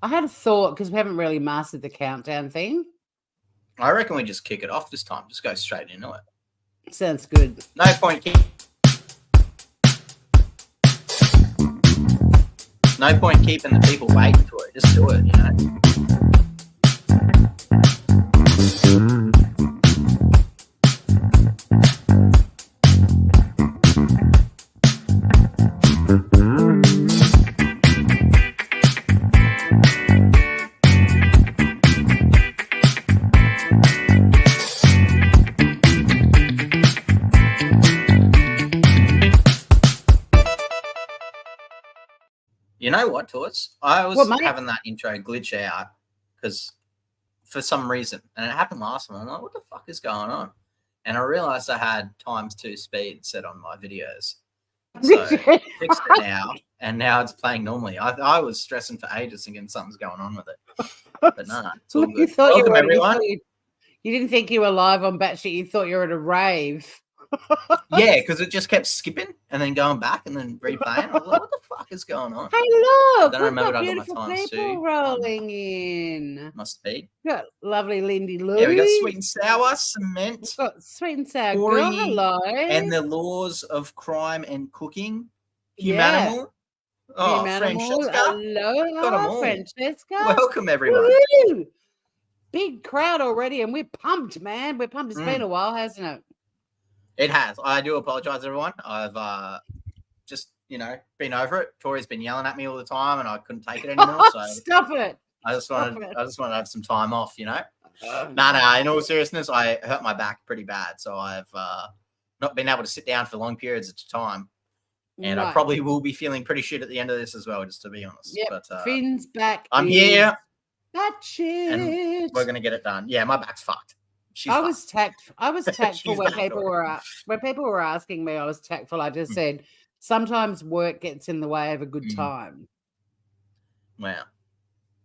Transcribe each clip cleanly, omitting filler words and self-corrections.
I had a thought because we haven't really mastered the countdown thing. I reckon we just kick it off this time. Just go straight into it. Sounds good. No point keeping the people waiting for it. Just do it, you know. You know what, Torts? I was having that intro glitch out because for some reason, and it happened last time. I'm like, what the fuck is going on? And I realized I had ×2 speed set on my videos. So I fixed it now, and now it's playing normally. I was stressing for ages thinking something's going on with it. But nah, it's all good. Welcome, everyone. You didn't think you were live on Batshi. You thought you were at a rave. Yeah, because it just kept skipping and then going back and then replaying. I was like, what the fuck is going on? Hey, look! I don't remember I got my times people rolling in. My speed. We've got lovely Lindy Lou. Yeah, we got Sweet and Sour, Cement. We've got Sweet and Sour Tori, Girl. Hello. And the Laws of Crime and Cooking. Humanimal. Oh, Francesca. Hello. Got 'em all. Francesca. Welcome, everyone. Woo! Big crowd already, and we're pumped, man. We're pumped. It's been a while, hasn't it? It has. I do apologize, everyone. I've just, been over it. Tori's been yelling at me all the time, and I couldn't take it anymore. So stop it. I just wanted to have some time off, Nah. In all seriousness, I hurt my back pretty bad, so I've not been able to sit down for long periods of time, and I probably will be feeling pretty shit at the end of this as well, just to be honest. Yep. But Finn's back. I'm here. Batshi. And we're gonna get it done. Yeah, my back's fucked. I was tactful when people were asking me. I was tactful. I just said sometimes work gets in the way of a good time. Wow.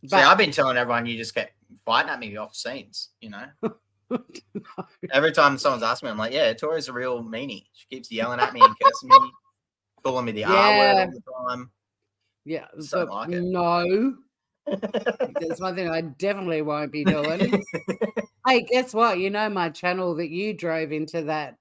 See, I've been telling everyone you just kept fighting at me off scenes. No. Every time someone's asked me, I'm like, yeah, Tori's a real meanie. She keeps yelling at me and cursing me, calling me the R word all the time. Yeah, so like it. No. That's one thing I definitely won't be doing. Hey, guess what? You know my channel that you drove into that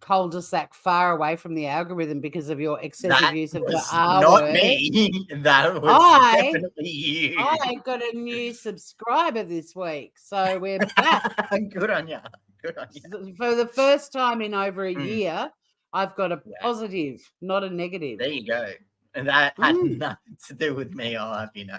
cul-de-sac far away from the algorithm because of your excessive use of the R not word. Me. That was definitely you. I got a new subscriber this week, so we're back. Good on you. Good on you. For the first time in over a year, I've got a positive, not a negative. There you go. And that had nothing to do with me, I'll have you know.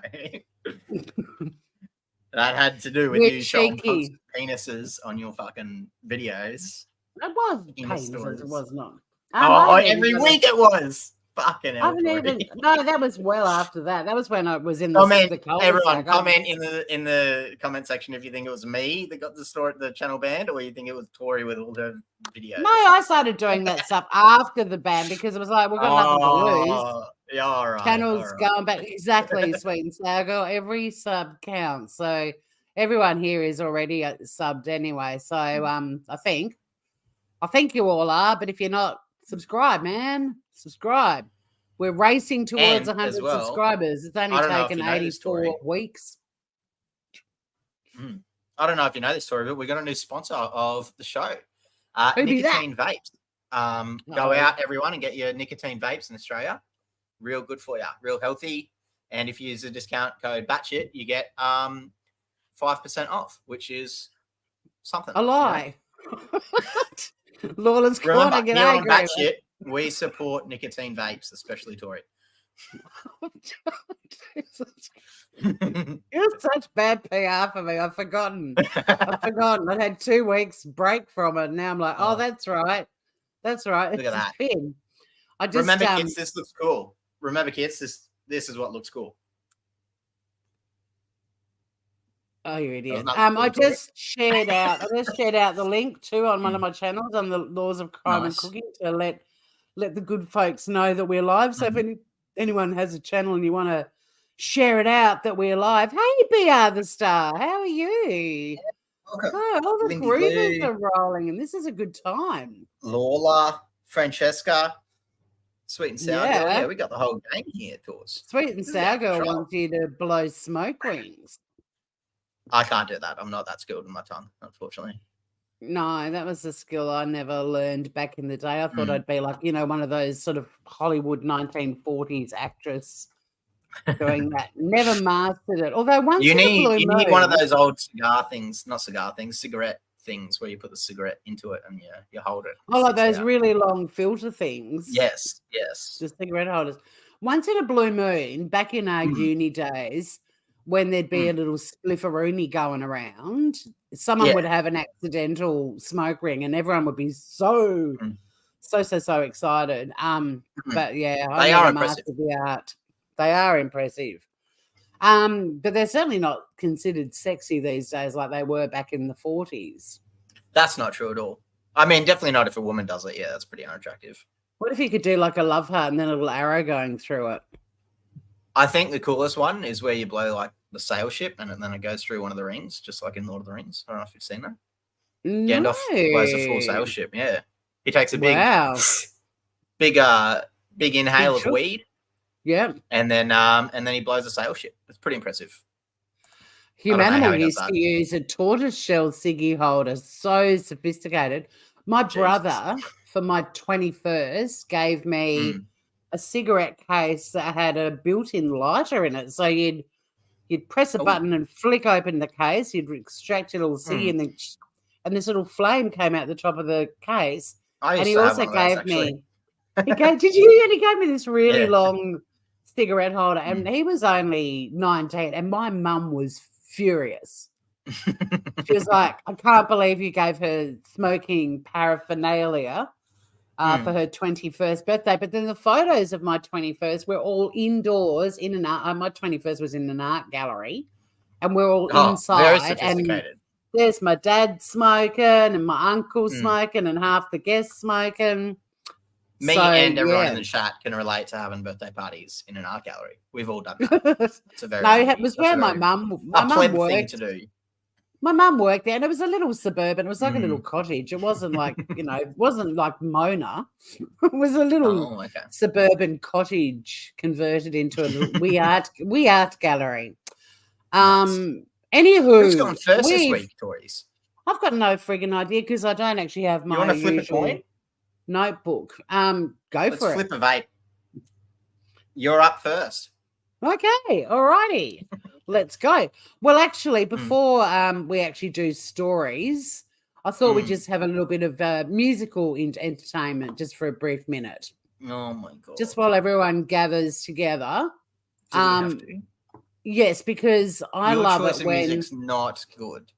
That had to do with you showing penises on your fucking videos. It was penises, it was not. Every week it was. Fucking hell. No, that was well after that. That was when I was in the everyone comment in the comment section if you think it was me that got the channel banned, or you think it was Tori with all her videos. No, I started doing that stuff after the ban because it was like we've got nothing to lose. Yeah, all right. Channels going back exactly. Sweet and Sour Girl. Every sub counts. So everyone here is already subbed anyway. So I think you all are. But if you're not, subscribe, man. Subscribe. We're racing towards 100 subscribers. It's only taken 84 weeks. I don't know if you know this story, but we got a new sponsor of the show. Nicotine vapes. Go out, everyone, and get your nicotine vapes in Australia. Real good for you, real healthy. And if you use the discount code BATCHIT, you get 5% off, which is something. A lie. Lawless Corner, here on BATCHIT, we support nicotine vapes, especially Tori. You're such bad PR for me. I've forgotten. I had 2 weeks break from it. Now I'm like, oh, that's right. That's right. Look at that. Finn. Remember, kids, this looks cool. Remember, kids, this is what looks cool. Oh, you idiot. I just shared out the link too on one of my channels on the Laws of Crime and Cooking to let the good folks know that we're live. So if anyone has a channel and you want to share it out that we're live, hey, BR the Star, how are you? Oh, all the groovers are rolling and this is a good time. Lola, Francesca, Sweet and sour girl. Yeah, we got the whole game here, Tors. Sweet and sour girl wants you to blow smoke rings. I can't do that. I'm not that skilled with my tongue, unfortunately. No, that was a skill I never learned back in the day. I thought I'd be like, one of those sort of Hollywood 1940s actress doing that. Never mastered it. Although once you need one of those old cigarette things where you put the cigarette into it and you hold it. Oh, like those really long filter things. Yes. The cigarette holders. Once in a blue moon, back in our uni days, when there'd be a little splifferoonie going around, someone would have an accidental smoke ring and everyone would be so excited. But yeah, they are impressive. The art. They are impressive. But they're certainly not considered sexy these days like they were back in the 40s. That's not true at all. I mean, definitely not if a woman does it. Yeah, that's pretty unattractive. What if you could do like a love heart and then a little arrow going through it? I think the coolest one is where you blow like the sail ship and then it goes through one of the rings, just like in Lord of the Rings. I don't know if you've seen that. No. Gandalf blows a full sail ship. Yeah, he takes a big inhale of weed. Yeah, and then he blows a sail ship. It's pretty impressive. Humanimal used to use a tortoise shell ciggy holder, so sophisticated. My brother, for my 21st, gave me a cigarette case that had a built-in lighter in it. So you'd press a button and flick open the case. You'd extract a little ciggy, and this little flame came out the top of the case. And he also gave me. He gave me this really long cigarette holder, and he was only 19, and my mum was furious. She was like, I can't believe you gave her smoking paraphernalia for her 21st birthday. But then the photos of my 21st were all indoors in an art. My 21st was in an art gallery, and we're all inside. Very sophisticated. And there's my dad smoking and my uncle smoking and half the guests smoking. Me and everyone in the chat can relate to having birthday parties in an art gallery. We've all done that. It's a very it was where my mum worked. Thing to do. My mum worked there, and it was a little suburban. It was like a little cottage. It wasn't like it wasn't like Mona. It was a little suburban cottage converted into a we art gallery. Anywho, who's gone first this week, Tories? I've got no friggin' idea because I don't actually have my usual notebook. Let's for it. Flip a vape. You're up first. Okay, all righty. Let's go. Well, actually, before we actually do stories, I thought we'd just have a little bit of musical entertainment just for a brief minute. Oh my god! Just while everyone gathers together. Do we have to? Yes, because I love it when music's not good.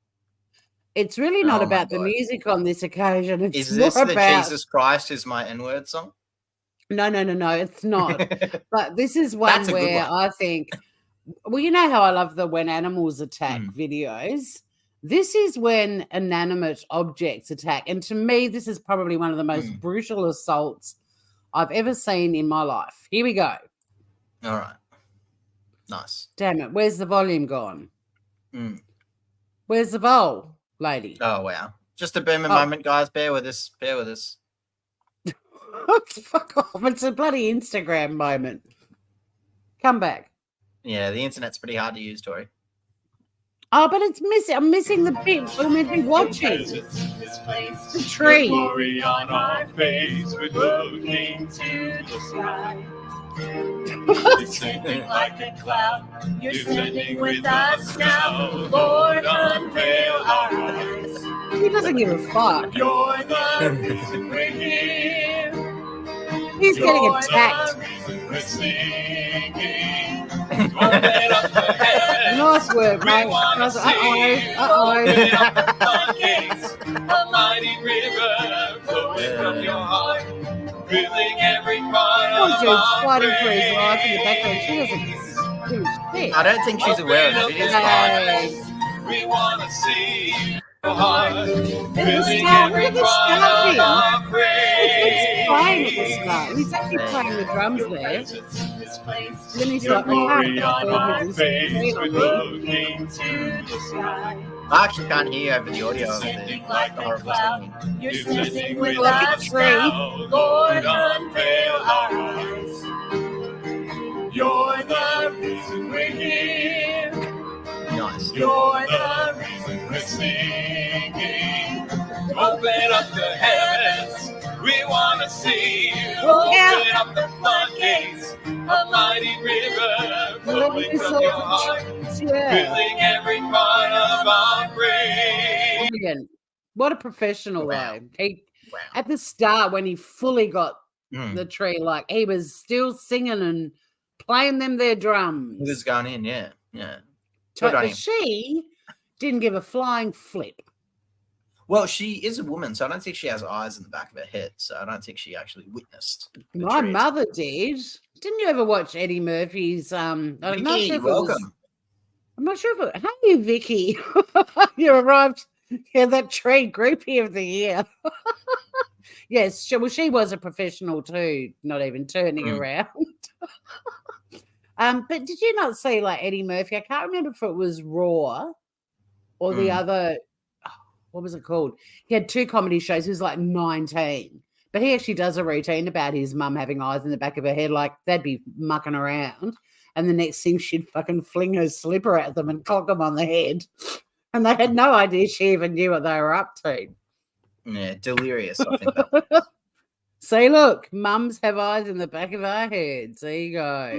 It's really not about the music on this occasion. It's is this more the about Jesus Christ is my N-word song? No, it's not. But this is one where I think, well, you know how I love the when animals attack videos. This is when inanimate objects attack. And to me, this is probably one of the most brutal assaults I've ever seen in my life. Here we go. All right. Nice. Damn it. Where's the volume gone? Where's the vol, lady? Oh, wow. Just a booming moment, guys. Bear with us. Fuck off. It's a bloody Instagram moment. Come back. Yeah, the internet's pretty hard to use, Tori. Oh, but it's missing. I'm missing the bit. We're meant to be watching. The tree. Glory on our face, we're looking to the sky. It's something like a cloud. You're standing with us now. Lord, unveil our eyes. He doesn't give a fuck. You're the reason we're here. He's getting attacked. We're singing. Nice work, mate. A mighty river flowing from your heart, filling every part of our fighting for his life in the background. She doesn't do shit. I don't think she's aware of it. It is fine. We want to see your heart, filling every part of our praise. playing at the start. He's actually playing the drums there. And then he's like, I can't perform with this tree on me. I actually can't hear over the audio of the horrible singing. You're sitting with Like a us tree. now, Lord, unveil our eyes. You're the reason we're here. Nice. You're the reason we're singing. Open up the heavens, we want to see you. Open up the floodgates, a mighty river flowing from your heart, filling every part of our brain. Brilliant. What a professional, Wow. though. At the start, when he fully got Mm. the tree, like he was still singing and playing them their drums. He was going in, yeah. But she didn't give a flying flip. Well, she is a woman, so I don't think she has eyes in the back of her head. So I don't think she actually witnessed. My mother did. Didn't you ever watch Eddie Murphy's? I'm not sure if welcome. I'm not sure if hey, Vicky, you arrived. Yeah, that tree groupie of the year. Yes, she was a professional too. Not even turning around. But did you not see like Eddie Murphy? I can't remember if it was Raw or the other. What was it called? He had 2 comedy shows. He was like 19, but he actually does a routine about his mum having eyes in the back of her head, like they'd be mucking around, and the next thing she'd fucking fling her slipper at them and clock them on the head, and they had no idea she even knew what they were up to. Yeah, delirious. I think that was. See, look, mums have eyes in the back of our heads. There you go.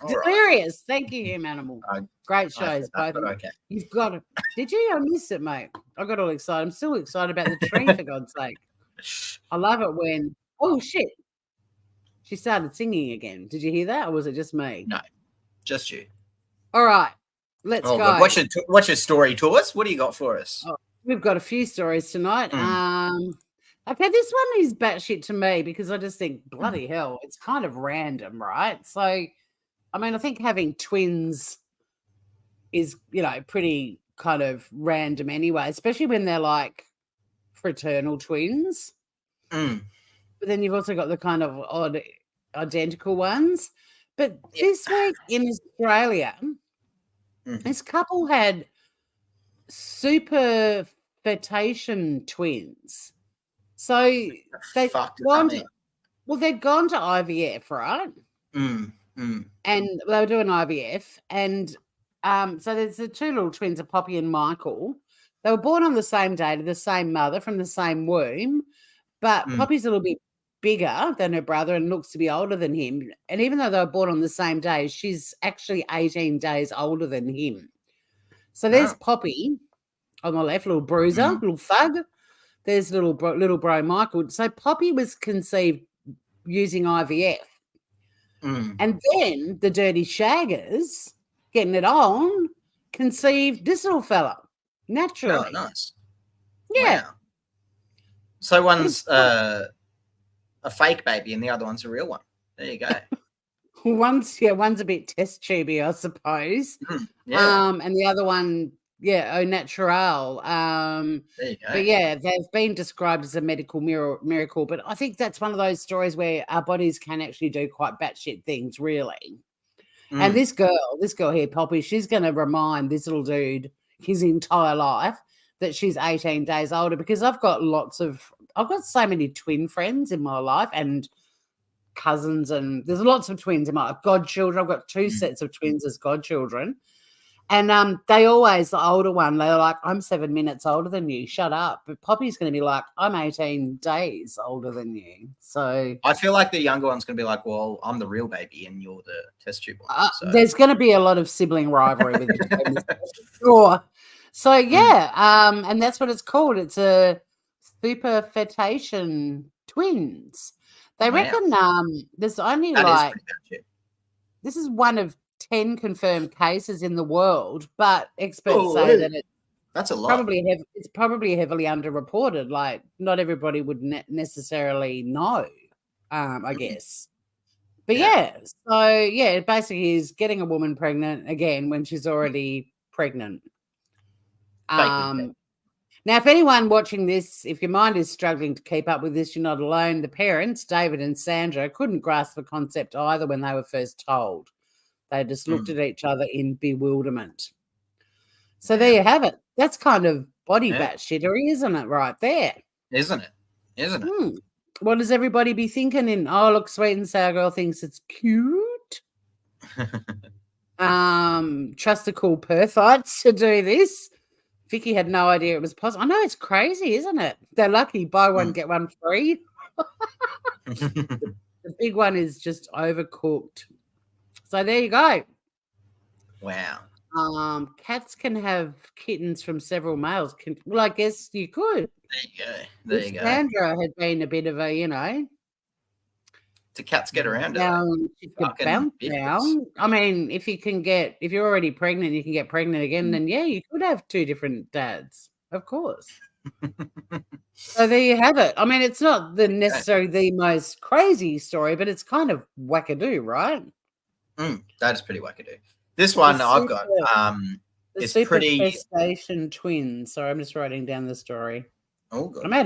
Delirious. Right. Thank you, Him Animal. Great shows, both of them. Okay. You've got it. Did you? I missed it, mate. I got all excited. I'm still excited about the tree, for God's sake. I love it when, oh, shit. She started singing again. Did you hear that, or was it just me? No, just you. All right, let's go. God. What's your story to us? What do you got for us? Oh, we've got a few stories tonight. Okay, this one is batshit to me because I just think, bloody hell, it's kind of random, right? So, I mean, I think having twins is, pretty kind of random anyway, especially when they're like fraternal twins. But then you've also got the kind of odd identical ones. But this week in Australia, this couple had superfetation twins. So they'd gone to IVF, right? And they were doing IVF. And so there's the 2 little twins, Poppy and Michael. They were born on the same day to the same mother from the same womb. But Poppy's a little bit bigger than her brother and looks to be older than him. And even though they were born on the same day, she's actually 18 days older than him. So there's Poppy on the left, little bruiser, little thug. There's little bro Michael. So Poppy was conceived using IVF. And then the dirty shaggers, getting it on, conceived this little fella naturally. Oh, nice. Yeah. Wow. So one's a fake baby and the other one's a real one. There you go. One's a bit test tubey, I suppose. And the other one, au natural. There you go. But yeah, they've been described as a medical miracle. But I think that's one of those stories where our bodies can actually do quite batshit things, really. And this girl here, Poppy, she's going to remind this little dude his entire life that she's 18 days older, because I've got so many twin friends in my life and cousins, and there's lots of twins in my life, godchildren. I've got 2 sets of twins as godchildren. And they always, the older one, they're like, I'm 7 minutes older than you. Shut up. But Poppy's going to be like, I'm 18 days older than you. So I feel like the younger one's going to be like, well, I'm the real baby and you're the test tube one. So. There's going to be a lot of sibling rivalry with you. Sure. So, and that's what it's called. It's a superfetation twins. They reckon there's only this is one of 10 confirmed cases in the world, but experts say that that's a lot. It's probably heavily underreported. Like, not everybody would necessarily know, I guess. But it basically is getting a woman pregnant again when she's already pregnant. Now Now, if anyone watching this, if your mind is struggling to keep up with this, you're not alone. The parents, David and Sandra, couldn't grasp the concept either when they were first told. They just looked at each other in bewilderment. So there you have it. That's kind of body batshittery, isn't it, right there? Isn't it? What does everybody be thinking in, oh, look, Sweet and Sour Girl thinks it's cute. Trust the cool Perthites to do this. Vicky had no idea it was possible. I know, it's crazy, isn't it? They're lucky. Buy one, get one free. The big one is just overcooked. So there you go. Wow. Cats can have kittens from several males. Well, I guess you could. There you go. Sandra had been a bit of a, Do cats get around it? She could bounce down. I mean, if you're already pregnant, you can get pregnant again, then yeah, you could have two different dads, of course. So there you have it. I mean, it's not necessarily the most crazy story, but it's kind of wackadoo, right? That is pretty wackadoo. This one I've got is pretty Gestation twins. Sorry, I'm just writing down the story. Oh, good. I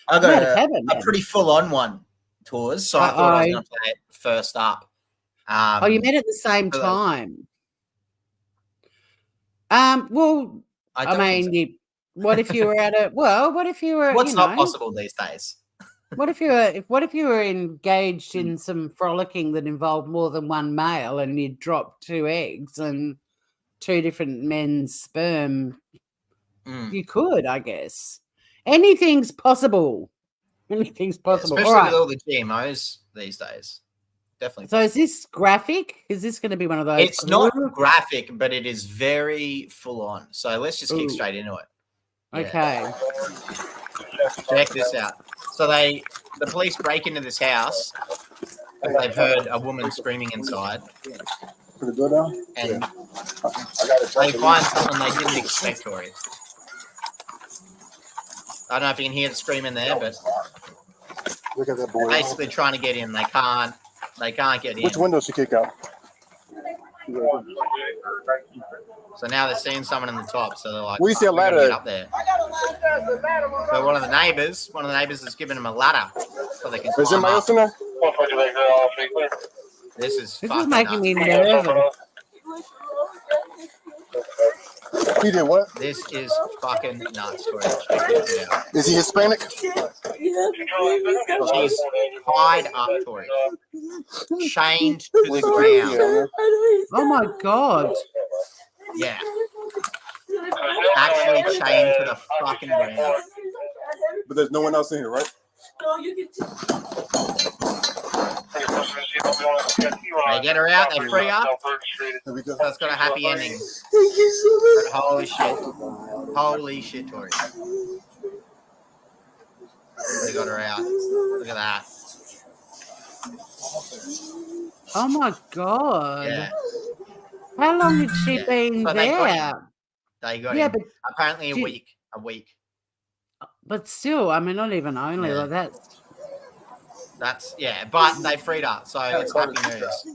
got a pretty full-on one, Tours. So I thought I was going to play it first up. You met at the same time. Well, what if you were at a? Well, what if you were? What's not possible these days? What if you were engaged in some frolicking that involved more than one male, and you dropped two eggs and two different men's sperm? You could, I guess. Anything's possible. Anything's possible. Especially with all the GMOs these days. Definitely. So is this graphic? Is this going to be one of those? It's not graphic, but it is very full on. So let's just kick straight into it. Okay. Check this out. So the police break into this house and they've heard a woman screaming inside. And they find someone they didn't expect, Tori. I don't know if you can hear the scream in there, but look at that boy. Basically trying to get in. They can't get in. Which window she kick out? So now they're seeing someone in the top. So they're like, we see a ladder get up there. So one of the neighbors has given him a ladder so they can climb up. This is making me nervous. He did what? This is fucking nuts. Is he Hispanic? She's tied up, Tori. Chained to the ground. Oh my God. Yeah. Actually chained to the fucking ground. But there's no one else in here, right? No, you can. They get her out, they free her. So it's got a happy ending. But holy shit. Holy shit, Tori. They got her out. Look at that. Oh my God. Yeah. How long had she been there? They got him. But apparently a week. But still, I mean, not even only like that. But they freed her, so it's happy news.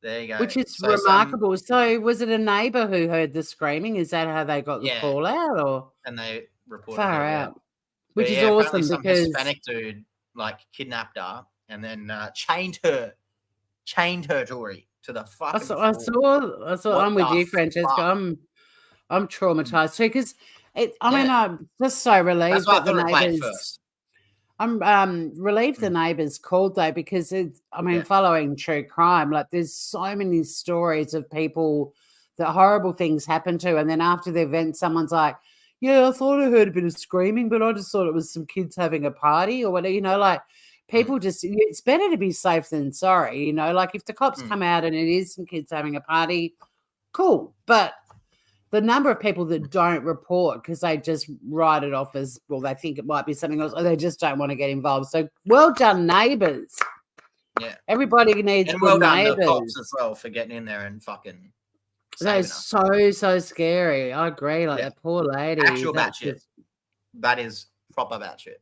There you go. Which is remarkable. So was it a neighbour who heard the screaming? Is that how they got the call out? Or and they reported far out. Which is awesome because some Hispanic dude kidnapped her and then chained her, Tori, to the fucking I saw. I'm with you, Francesca. I'm traumatized too because I'm just so relieved that the neighbours. I'm relieved the neighbours called though because following true crime, like there's so many stories of people that horrible things happen to, and then after the event, someone's like, "Yeah, I thought I heard a bit of screaming, but I just thought it was some kids having a party or whatever." People just, it's better to be safe than sorry, like if the cops come out and it is some kids having a party, cool. But the number of people that don't report because they just write it off as, well, they think it might be something else or they just don't want to get involved. So well done, neighbours. Yeah. Everybody needs and good well done neighbours. The cops as well for getting in there and fucking That is so scary. I agree. That poor lady. Actual batshit. That is proper batshit.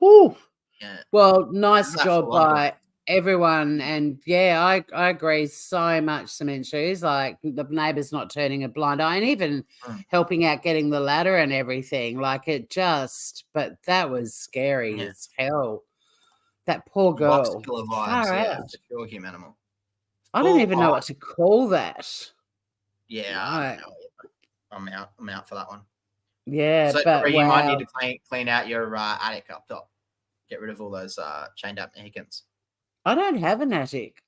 Ooh. Yeah. Well, nice job by everyone, and yeah, I agree so much. Cement shoes, like the neighbours not turning a blind eye, and even helping out getting the ladder and everything. Like it just, but that was scary as hell. That poor girl. Killer vibes, Far yeah, out. for sure, human animal. I don't even know what to call that. Yeah, I don't know. I'm out for that one. Yeah, so but you might need to clean out your attic up top. Get rid of all those chained up Mexicans. I don't have an attic.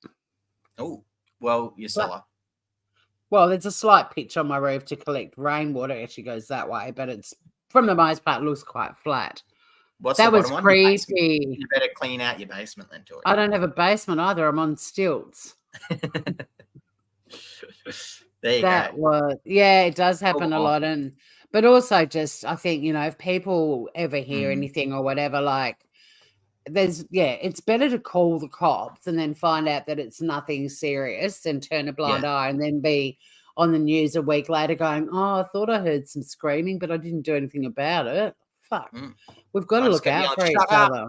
Oh, well, your cellar. Well, there's a slight pitch on my roof to collect rainwater. It actually goes that way, but it's from the most part looks quite flat. What's that the was bottom creepy. One? You better clean out your basement then, Tori. I don't have a basement either. I'm on stilts. There you go. It does happen a lot, but also just I think if people ever hear anything or whatever, like it's better to call the cops and then find out that it's nothing serious than turn a blind eye and then be on the news a week later going, oh, I thought I heard some screaming, but I didn't do anything about it. Fuck. We've got to look out for each other.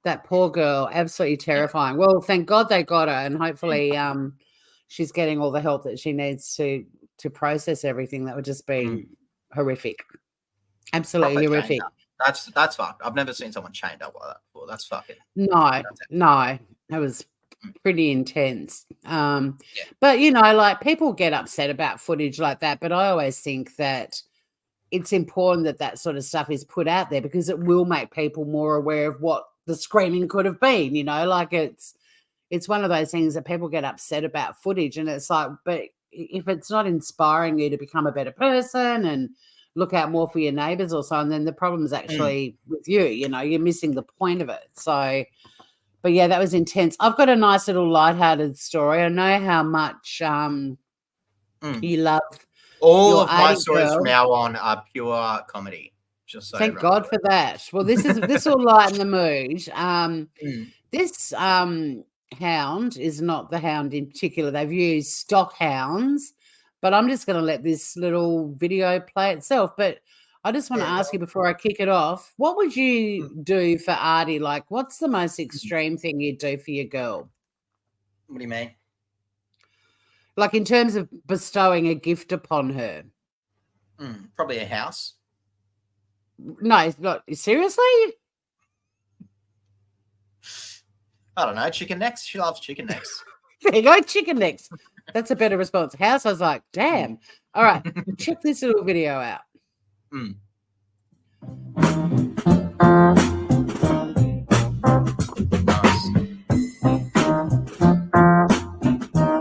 That poor girl, absolutely terrifying. Well, thank God they got her, and hopefully she's getting all the help that she needs to process everything. That would just be horrific. Absolutely horrific. That's fucked. I've never seen someone chained up like that before. That's fucking no. That was pretty intense. But like people get upset about footage like that, but I always think that it's important that sort of stuff is put out there because it will make people more aware of what the screaming could have been. Like it's one of those things that people get upset about footage, and it's like, but if it's not inspiring you to become a better person and look out more for your neighbors or so, and then the problem is actually with you, you're missing the point of it. So, but yeah, that was intense. I've got a nice little lighthearted story. I know how much you love all of my stories from now on are pure comedy. Just so thank God for that. Well, this will lighten the mood. This hound is not the hound in particular. They've used stock hounds, but I'm just going to let this little video play itself. But I just want to ask you before I kick it off, what would you do for Artie? Like, what's the most extreme thing you'd do for your girl? What do you mean? Like in terms of bestowing a gift upon her? Probably a house. No, it's not. Seriously? I don't know. Chicken necks. She loves chicken necks. There you go, chicken necks. That's a better response. House, I was like, damn. All right, check this little video out.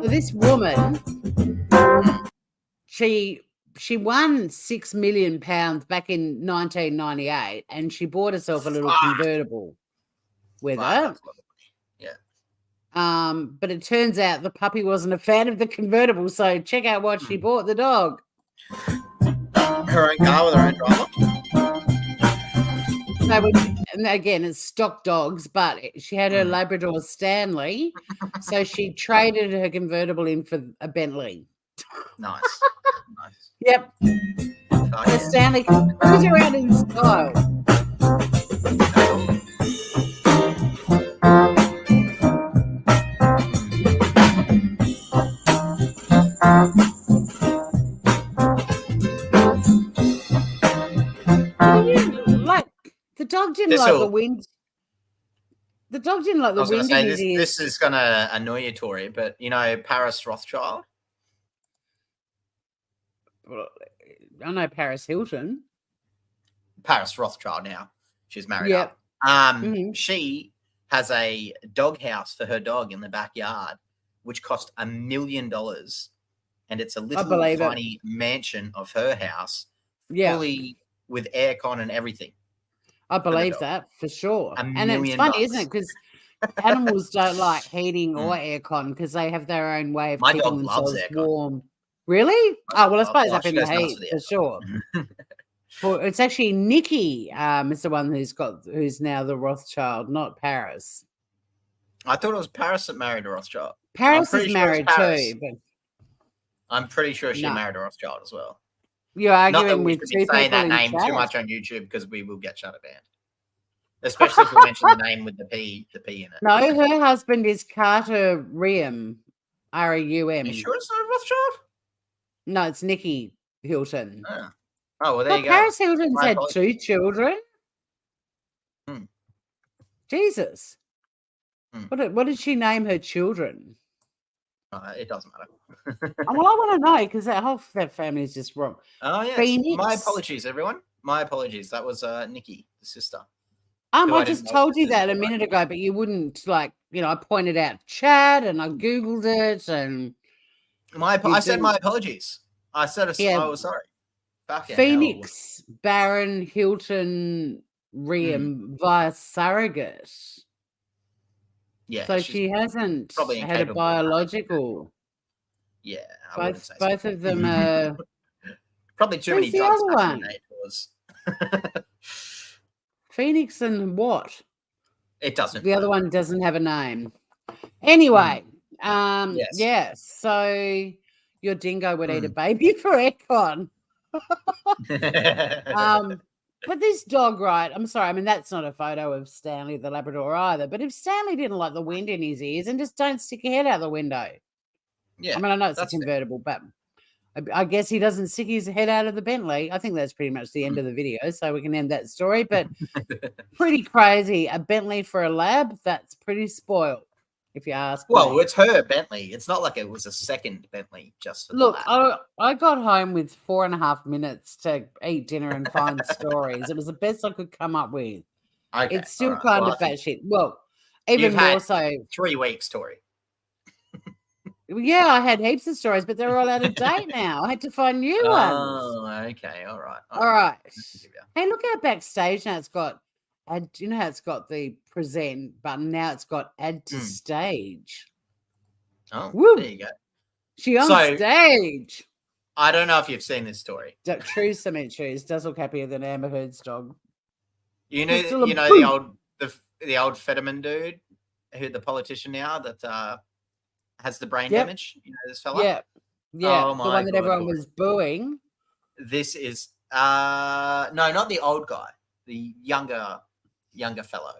So this woman, she won £6 million back in 1998, and she bought herself a little convertible with it. But it turns out the puppy wasn't a fan of the convertible, so check out what she bought the dog. Her own car with her own driver? And again, it's stock dogs, but she had her Labrador Stanley, so she traded her convertible in for a Bentley. Nice. Yep. The Stanley goes around in style. The dog didn't like the wind. The dog didn't like the wind in his ears. This is going to annoy you, Tori, but Paris Rothschild? Well, I know Paris Hilton. Paris Rothschild now. She's married up. She has a dog house for her dog in the backyard, which cost $1 million. And it's a little tiny mansion of her house, fully with aircon and everything. I believe that for sure. And it's funny, isn't it? Because animals don't like heating or aircon because they have their own way of keeping themselves warm. Really? Oh, well, I suppose up in the heat for sure. Well, it's actually Nikki is the one who's now the Rothschild, not Paris. I thought it was Paris that married a Rothschild. Paris is married too, but I'm pretty sure she married a Rothschild as well. You're arguing with two people saying that name too much on YouTube because we will get shadow banned. Especially if we mention the name with the P in it. No, her husband is Carter Reum, R-E-U-M. Are you sure it's not a Rothschild? No, it's Nikki Hilton. Oh, well, there you go. Paris Hilton's My had apologies. 2 children. Jesus. What did she name her children? It doesn't matter. Well, I want to know because that family is just wrong. Oh, yes. Phoenix. My apologies, everyone. My apologies. That was Nikki, the sister. I just told you that a minute ago, but you wouldn't I pointed out chat and I Googled it and I said my apologies. I said I was sorry. Phoenix Baron Hilton Reum via surrogate. Yeah. So she hasn't probably had a biological. Yeah. Both of them are probably too many the drugs. Other one? Phoenix and what? It doesn't. The other one doesn't have a name. Anyway, yes. Yeah. So your dingo would eat a baby for Econ. But this dog, right? I'm sorry. I mean, that's not a photo of Stanley the Labrador either. But if Stanley didn't like the wind in his ears, and just don't stick your head out the window. Yeah. I mean, I know it's a convertible, but I guess he doesn't stick his head out of the Bentley. I think that's pretty much the end of the video, so we can end that story. But pretty crazy. A Bentley for a lab, that's pretty spoiled, if you ask me. Well, it's her Bentley. It's not like it was a second Bentley just for Look, the lab. I got home with 4.5 minutes to eat dinner and find stories. It was the best I could come up with. Okay, it's still kind of batshit. Well, even more so. 3 weeks, Tori. Yeah, I had heaps of stories, but they're all out of date now. I had to find new ones. Oh, okay. All right. All right. Hey, look how backstage now it's got you know how it's got the present button, now it's got add to stage. Oh, woo. There you go. She on stage. I don't know if you've seen this story. True cement shoes does look happier than Amber Heard's dog. You know the old Fetterman dude, the politician now that has the brain damage. You know this fella? Yeah. Oh, the one that everyone was booing. This is no, not the old guy, the younger fellow,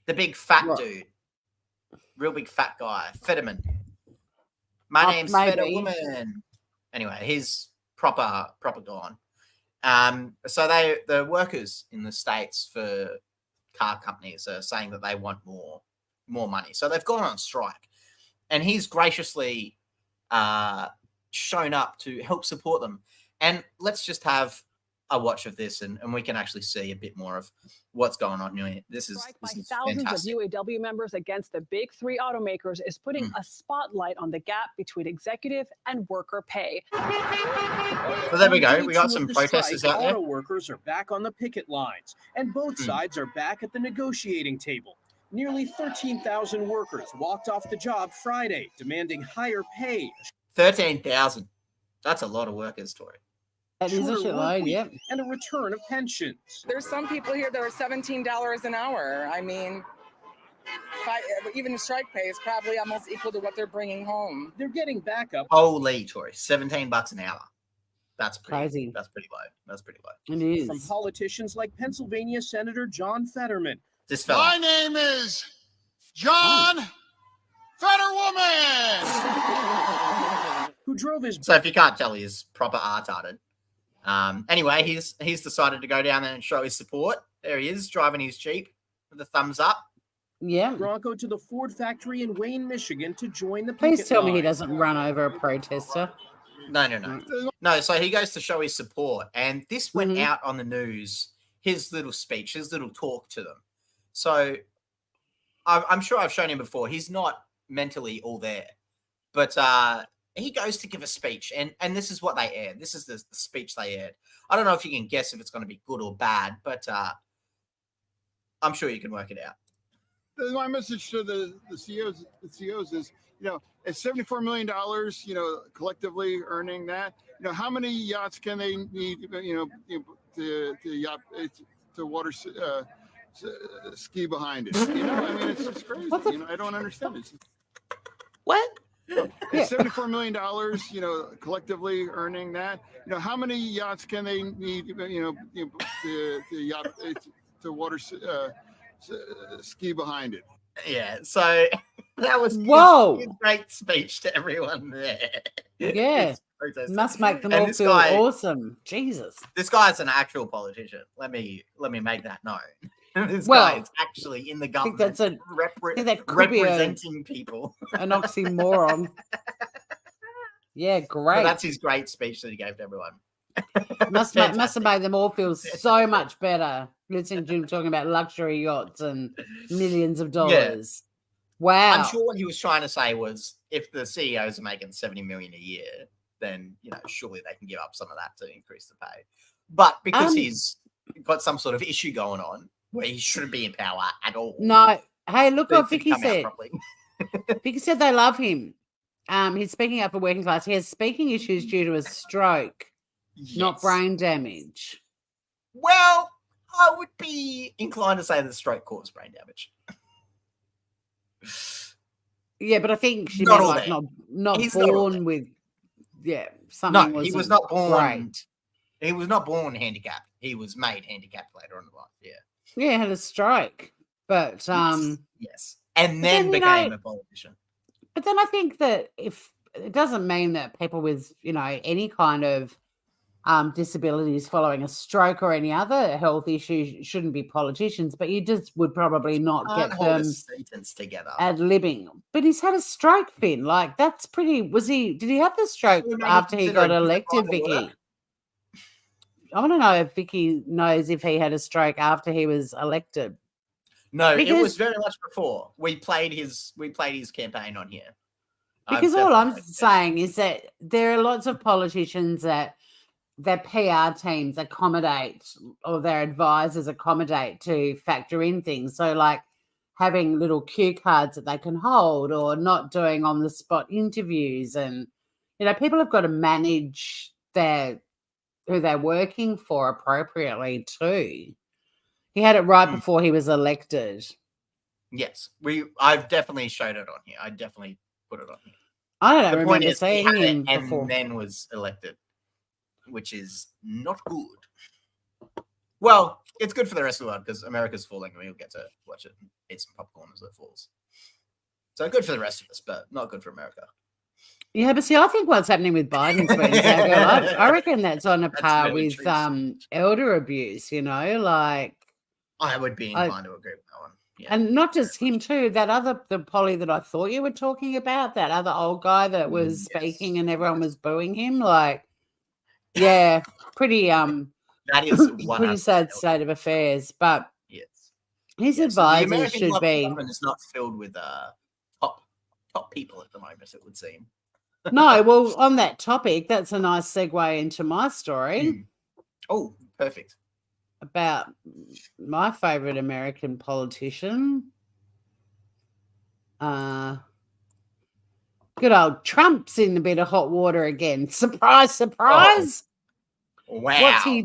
the big fat dude, real big fat guy, Fetterman. My name's Fetterwoman. Anyway, he's proper gone. So the workers in the States for car companies are saying that they want more money. So they've gone on strike. And he's graciously shown up to help support them. And let's just have a watch of this, and we can actually see a bit more of what's going on here. This is thousands fantastic. of UAW members against the big 3 automakers is putting a spotlight on the gap between executive and worker pay. So there we go. We got some protesters out there. Auto workers are back on the picket lines, and both sides are back at the negotiating table. Nearly 13,000 workers walked off the job Friday, demanding higher pay. 13,000. That's a lot of workers, Tori. That is a shitload, yeah. And a return of pensions. There's some people here that are $17 an hour. I mean, even strike pay is probably almost equal to what they're bringing home. They're getting back up. Holy, Tori, $17 an hour. That's crazy. That's pretty low. That's pretty low. It is. From politicians like Pennsylvania Senator John Fetterman. This fella. My name is John Fetterwoman. Who drove his... So if you can't tell, he's proper retarded. Anyway, he's decided to go down there and show his support. There he is, driving his Jeep with a thumbs up. Yeah. Bronco to the Ford factory in Wayne, Michigan to join the Please tell me he doesn't run over a protester. No, so he goes to show his support. And this went out on the news, his little speech, his little talk to them. So I'm sure I've shown him before. He's not mentally all there. But he goes to give a speech, and this is what they aired. This is the speech they aired. I don't know if you can guess if it's going to be good or bad, but I'm sure you can work it out. My message to the CEOs is, it's $74 million, collectively earning that. How many yachts can they need, to water ski behind it? I mean, it's just crazy. I don't understand it. What? It's $74 million, collectively earning that. How many yachts can they need, to water ski behind it. Yeah, so that was his great speech to everyone there. Yeah, must make them all feel awesome. Jesus, this guy's an actual politician. Let me make that known. This guy is actually in the government. I think that could representing people. An oxymoron. Yeah, great. But that's his great speech that he gave to everyone. Must have made them all feel so much better listening to him talking about luxury yachts and millions of dollars. Yeah. Wow. I'm sure what he was trying to say was if the CEOs are making $70 million a year, then surely they can give up some of that to increase the pay. But because he's got some sort of issue going on where he shouldn't be in power at all. No. Hey, look what Vicky said. Vicky said they love him. He's speaking up for working class. He has speaking issues due to a stroke. Yes. Not brain damage. Well, I would be inclined to say the stroke caused brain damage. Yeah, but I think she not born with something. No, he was not born. Great. He was not born handicapped. He was made handicapped later on in life. Yeah. Yeah, had a stroke, but yes, and then became a politician. But then I think that if it doesn't mean that people with any kind of disabilities following a stroke or any other health issue shouldn't be politicians, but you just would probably not get them sentence together ad-libbing. But he's had a stroke, Finn. Like that's pretty. Did he have the stroke after he got elected, Vicky? I want to know if Vicky knows if he had a stroke after he was elected. No, it was very much before. We played his campaign on here. Because all I'm saying is that there are lots of politicians that their PR teams accommodate or their advisors accommodate to factor in things. So like having little cue cards that they can hold or not doing on the spot interviews. And, people have got to manage who they're working for appropriately too. He had it right before he was elected. Yes. I've definitely showed it on here. I definitely put it on here. I don't remember seeing him before. And then was elected, which is not good. Well, it's good for the rest of the world because America's falling and we'll get to watch it and eat some popcorn as it falls. So good for the rest of us, but not good for America. Yeah, but see, I think what's happening with Biden's I reckon that's on a par with elder abuse, like I would be inclined to agree with that one. Yeah. And not just him too, the Polly that I thought you were talking about, that other old guy that was speaking and everyone was booing him, pretty that is pretty sad state of affairs. But his advisors should be. It's not filled with top people at the moment, it would seem. No, well, on that topic, that's a nice segue into my story. Oh, perfect. About my favorite American politician. Good old Trump's in a bit of hot water again. Surprise, surprise. Oh. Wow.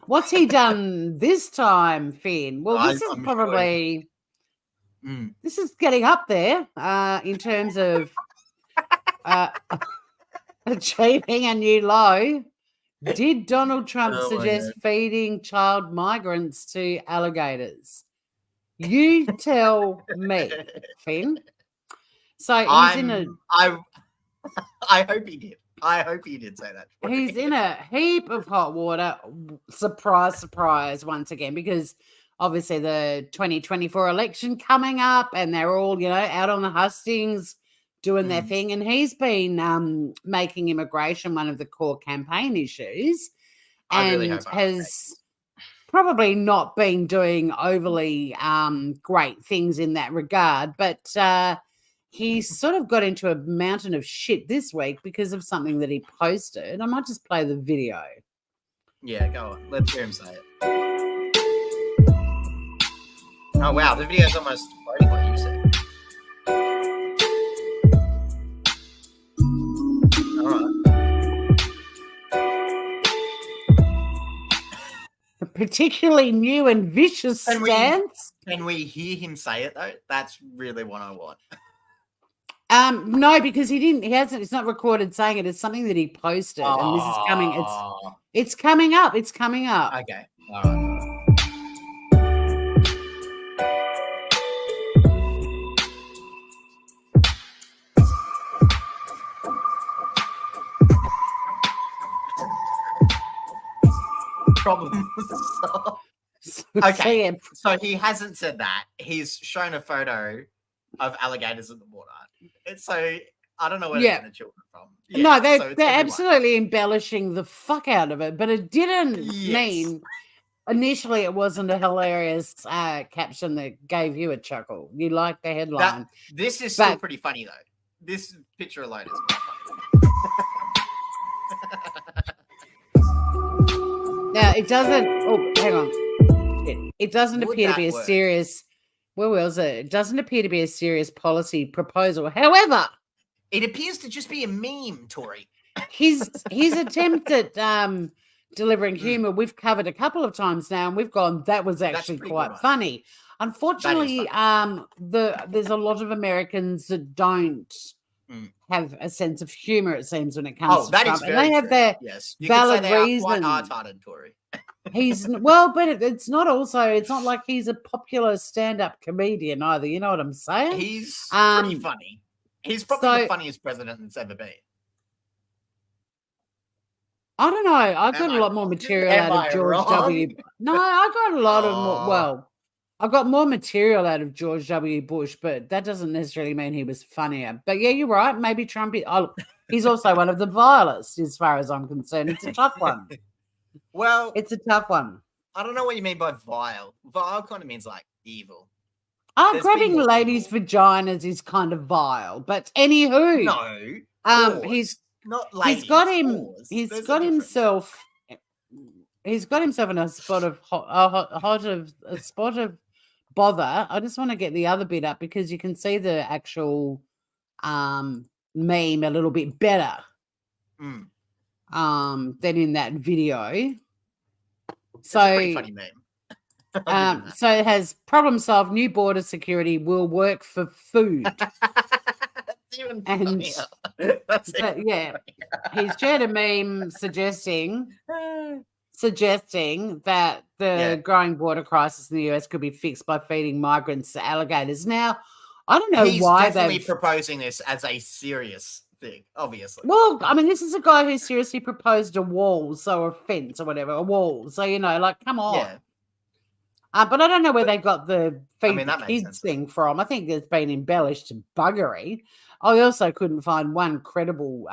What's he done this time, Finn? Well, this is probably this is getting up there in terms of achieving a new low. Did Donald Trump suggest feeding child migrants to alligators? You tell me, Finn. So he's I hope he did. I hope he did say that. He's in a heap of hot water. Surprise, surprise, once again, because obviously the 2024 election coming up and they're all, out on the hustings doing their thing. And he's been making immigration one of the core campaign issues and has probably not been doing overly great things in that regard. But he sort of got into a mountain of shit this week because of something that he posted. I might just play the video. Yeah, go on. Let's hear him say it. Oh, wow. The video's almost quoting what you said. A particularly new and vicious stance. Can we hear him say it, though? That's really what I want. No, because he hasn't, it's not recorded saying it. It's something that he posted and this is coming. It's coming up. It's coming up. Okay. All right. Problem okay, so he hasn't said that. He's shown a photo of alligators in the water. So I don't know where they're getting the children from. Yeah, no, they're so absolutely embellishing the fuck out of it, but it didn't mean initially it wasn't a hilarious caption that gave you a chuckle. You liked the headline. This is still pretty funny though. This picture alone is quite funny. Now it doesn't. Oh, hang on. It doesn't appear to be a serious. Where was it? It doesn't appear to be a serious policy proposal. However, it appears to just be a meme, Tori. His attempt at delivering humor we've covered a couple of times now, and we've gone. That was actually quite funny. Unfortunately, there's a lot of Americans that don't have a sense of humor. It seems when it comes to Trump, and they have their valid reasons. Quite hard-hearted, Tori. He's but it's not like he's a popular stand-up comedian either. You know what I'm saying? He's pretty funny. He's probably the funniest president that's ever been. I don't know. I got a lot more material out of George W. No, I got a lot of more. Well, I got more material out of George W. Bush, but that doesn't necessarily mean he was funnier. But yeah, you're right. Maybe Trump. He's also one of the vilest, as far as I'm concerned. It's a tough one. Well, it's a tough one. I don't know what you mean by vile. Vile kind of means like evil. Grabbing ladies' vaginas is kind of vile, but anywho, no, he's not ladies. He's got himself in a spot of bother. I just want to get the other bit up because you can see the actual meme a little bit better than in that video. It's a pretty funny meme. So it has problem solved. New border security will work for food. That's even funnier. He's shared a meme suggesting that the growing border crisis in the US could be fixed by feeding migrants to alligators. Now, I don't know why they're definitely proposing this as a serious thing, obviously. Well, I mean, this is a guy who seriously proposed a wall, so a fence or whatever, a wall. So, come on. Yeah. But I don't know where they got the feed kids thing from. I think it's been embellished to buggery. I also couldn't find one credible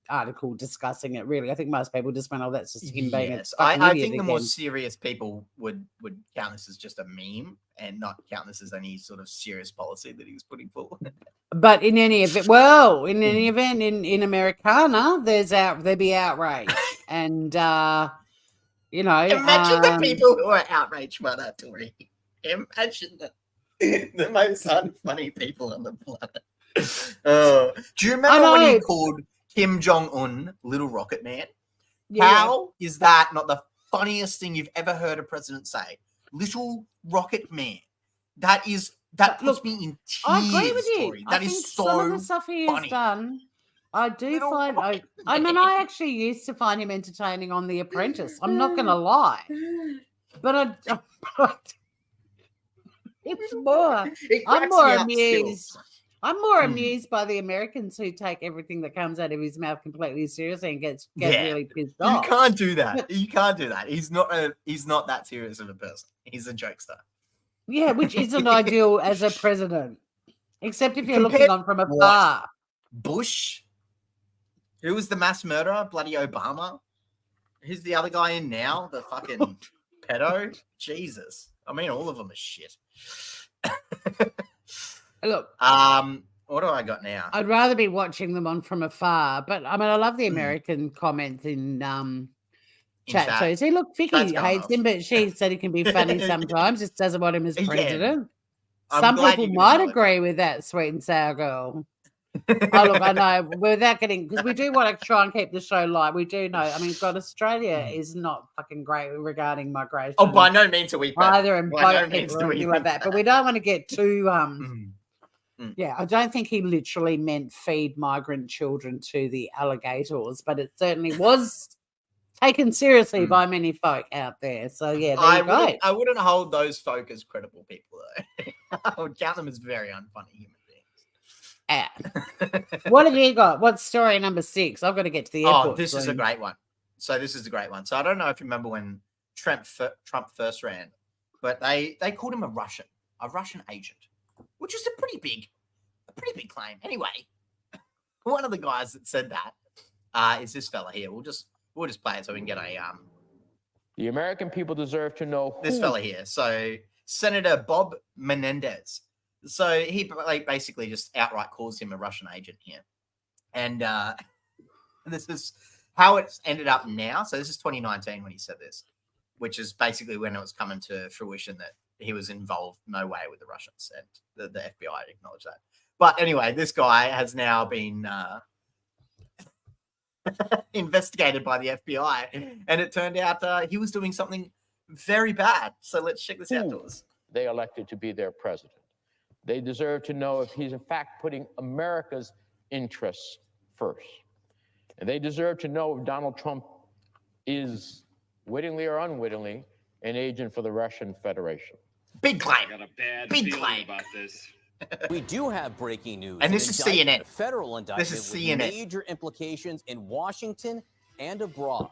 article discussing it, really. I think most people just went, that's just him being a I think the more serious people would count this as just a meme and not count this as any sort of serious policy that he was putting forward. But in any event, in Americana, there'd be outrage. And, imagine the people who are outraged by that, Tori. Imagine the most unfunny people on the planet. Do you remember when he called Kim Jong-un Little Rocket Man? Yeah. How is that not the funniest thing you've ever heard a president say? Little Rocket Man. That puts me in tears. I agree with you. Tori. That is so some of the stuff he has done. I do find. I actually used to find him entertaining on The Apprentice. I'm not going to lie, but it's more. I'm more amused. I'm more amused by the Americans who take everything that comes out of his mouth completely seriously and get really pissed off. You can't do that. You can't do that. He's not that serious of a person. He's a jokester. Yeah, which isn't ideal as a president, except if you're looking on from afar. Bush. Who was the mass murderer? Bloody Obama. Who's the other guy in now? The fucking pedo? Jesus. I mean, all of them are shit. Look. What do I got now? I'd rather be watching them on from afar, but I mean, I love the American comments in chat. So see, look, Vicky hates him, but she said he can be funny sometimes. Just doesn't want him as president. Some people might agree with that, sweet and sour girl. Oh, look, I know. Without getting, because we do want to try and keep the show light. We do know. I mean, God, Australia is not fucking great regarding migration. Oh, by no means are we either, and boat people or anything like that. But we don't want to get too. Yeah, I don't think he literally meant feed migrant children to the alligators, but it certainly was taken seriously by many folk out there. So yeah, there you go. I wouldn't hold those folk as credible people, though. I would count them as very unfunny human. What have you got? What's story number 6? I've got to get to the airport. This is a great one. So I don't know if you remember when Trump first ran, but they called him a Russian agent, which is a pretty big claim. Anyway, one of the guys that said that is this fella here. We'll just play it so we can get a The American people deserve to know this fella here. So Senator Bob Menendez. So he basically just outright calls him a Russian agent here. And this is how it's ended up now. So this is 2019 when he said this, which is basically when it was coming to fruition that he was involved no way with the Russians, and the FBI acknowledged that. But anyway, this guy has now been investigated by the FBI, and it turned out he was doing something very bad. So let's check this out to us. they elected to be their president. They deserve to know if he's in fact putting America's interests first. And they deserve to know if Donald Trump is, wittingly or unwittingly, an agent for the Russian Federation. Big claim. I got a bad Big feeling claim about this. We do have breaking news. And this is CNN. A federal indictment This is with CNN. major implications in Washington and abroad.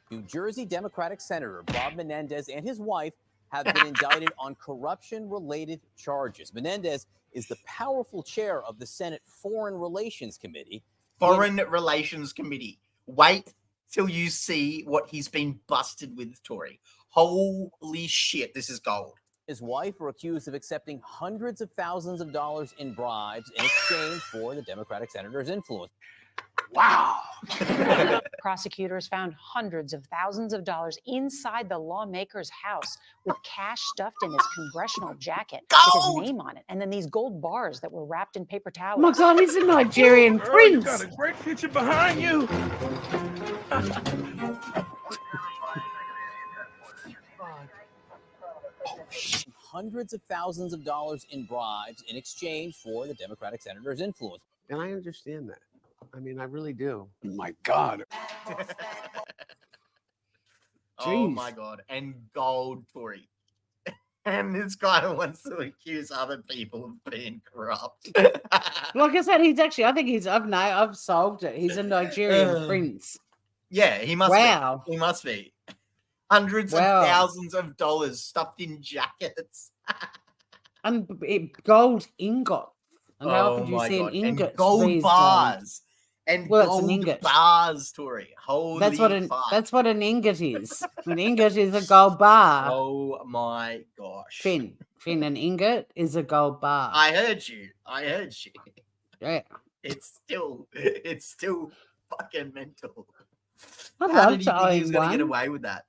New Jersey Democratic Senator Bob Menendez and his wife have been indicted on corruption-related charges. Menendez is the powerful chair of the Senate Foreign Relations Committee. Foreign Relations Committee. Wait till you see what he's been busted with, Tori. Holy shit, this is gold. His wife were accused of accepting hundreds of thousands of dollars in bribes in exchange for the Democratic senator's influence. Wow. Prosecutors found hundreds of thousands of dollars inside the lawmaker's house with cash stuffed in his congressional jacket with his name on it. And then these gold bars that were wrapped in paper towels. Oh my God, he's a Nigerian prince. Got a great future behind you. Hundreds of thousands of dollars in bribes in exchange for the Democratic senator's influence. And I understand that. I mean, I really do. My God. Oh my God. And gold, Tori. And this guy wants to accuse other people of being corrupt. Like I said, he's actually, I think he's, I've solved it. He's a Nigerian prince. Yeah, he must be. He must be. Hundreds of thousands of dollars stuffed in jackets. And gold ingots. And how often do you see an ingot? And gold bars. And gold bars, Tori. Holy that's what an ingot is. An ingot is a gold bar. Oh my gosh. Finn, an ingot is a gold bar. I heard you. Yeah. It's still fucking mental. I'd How love did to you think he own was going to one. get away with that?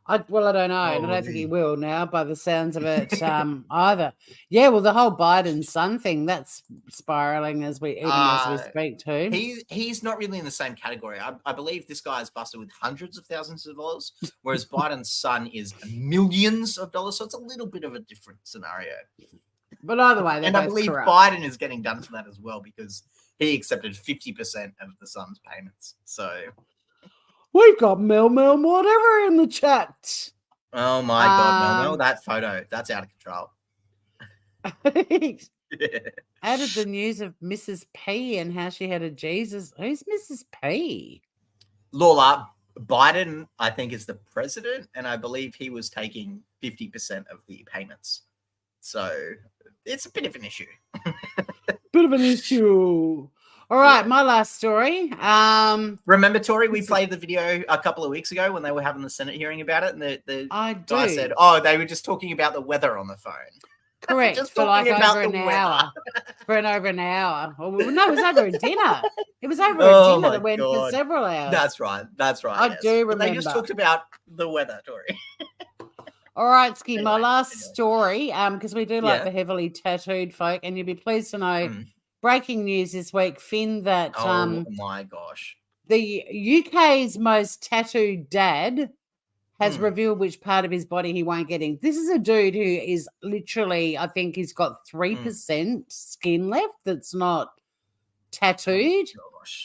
I don't know, and I don't think he will now, by the sounds of it either. Yeah, well, the whole Biden son thing, that's spiraling as we speak too. He's not really in the same category. I believe this guy is busted with hundreds of thousands of dollars, whereas Biden's son is millions of dollars. So it's a little bit of a different scenario. But either way, and I believe Biden is getting done for that as well because he accepted 50% of the son's payments. So. We've got Mel whatever in the chat. Oh my God, Mel, that photo, that's out of control. Added the news of Mrs. P and how she had a Jesus. Who's Mrs. P? Lola, Biden, I think, is the president, and I believe he was taking 50% of the payments. So it's a bit of an issue. All right, my last story. Remember, Tori, we played the video a couple of weeks ago when they were having the Senate hearing about it, and the guy said, they were just talking about the weather on the phone. Correct, just for like about over an the hour. For over an hour. Oh, no, it was over a dinner. It was over a dinner that went for several hours. That's right. I do remember. But they just talked about the weather, Tori. All right, Ski, my last story, because we do like the heavily tattooed folk, and you'll be pleased to know, breaking news this week, Finn, that oh my gosh, the UK's most tattooed dad has revealed which part of his body he won't get in. This is a dude who is literally, I think he's got 3% skin left that's not tattooed.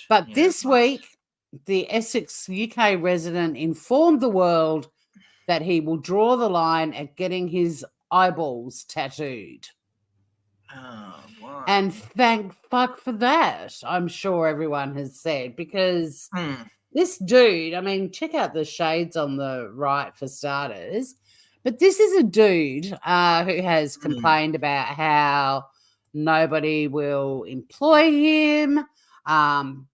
But this week, the Essex UK resident informed the world that he will draw the line at getting his eyeballs tattooed. Oh, wow. And thank fuck for that, I'm sure everyone has said, because this dude, I mean, check out the shades on the right for starters. But this is a dude who has complained about how nobody will employ him.